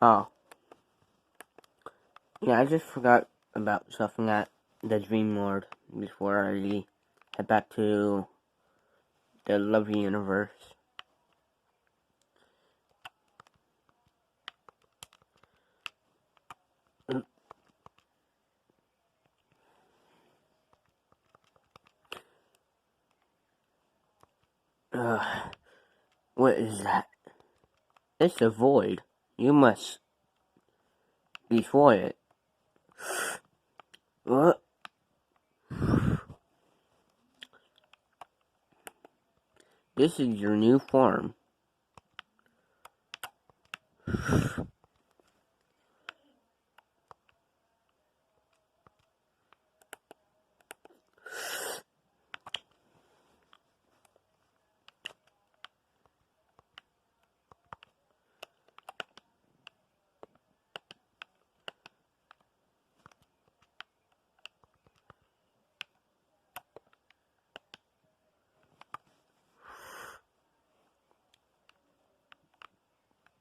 Oh. Yeah, I just forgot about stuffing at the Dream Lord before I head back to the lovely universe. What is that? It's a void. You must destroy it. What? This is your new form.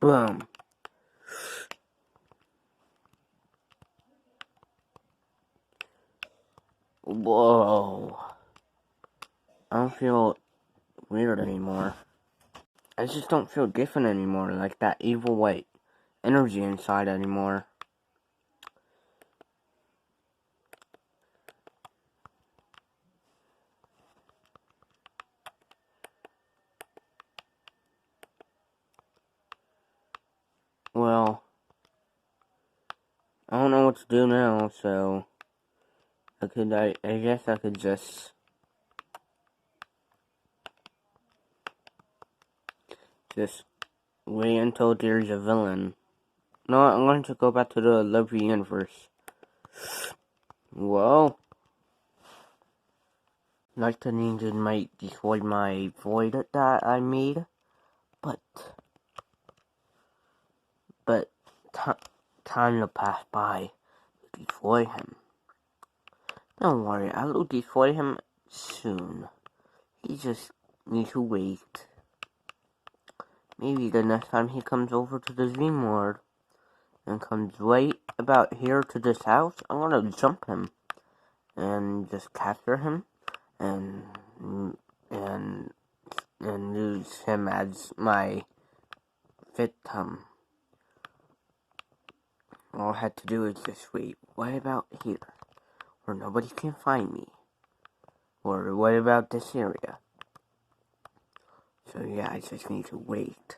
Boom. Whoa. I don't feel weird anymore. I just don't feel different anymore, like that evil white energy inside anymore. Well, I don't know what to do now, so I guess I could just wait until there's a villain. No, I'm going to go back to the lovely universe. Whoa. LightningDude might destroy my void that I made, but time will pass by to destroy him. Don't worry, I will destroy him soon. He just needs to wait. Maybe the next time he comes over to the Dream World and comes right about here to this house, I'm gonna jump him and just capture him and use him as my victim. All I had to do is just wait. What about here, where nobody can find me? Or what about this area? So yeah, I just need to wait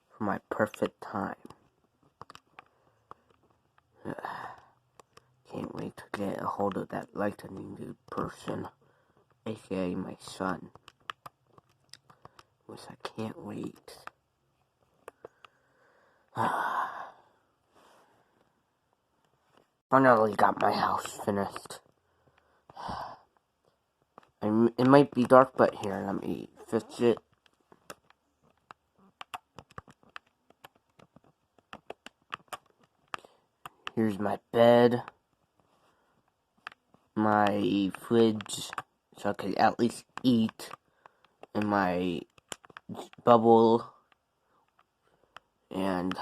for my perfect time. Can't wait to get a hold of that LightningDude person, aka my son. Which I can't wait. Finally got my house finished. It might be dark, but here, let me fix it. Here's my bed, my fridge, so I could at least eat, and my bubble, and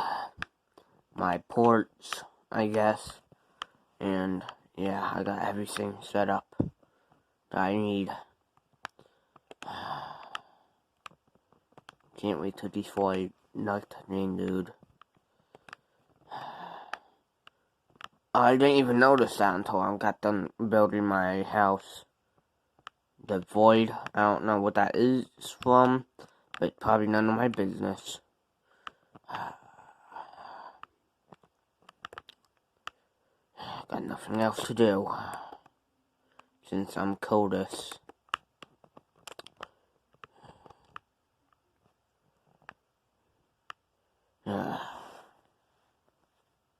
my porch, I guess, and yeah, I got everything set up that I need. Can't wait to destroy LightningDude. I didn't even notice that until I got done building my house. The void, I don't know what that is from, but probably none of my business. Got nothing else to do, since I'm Codus.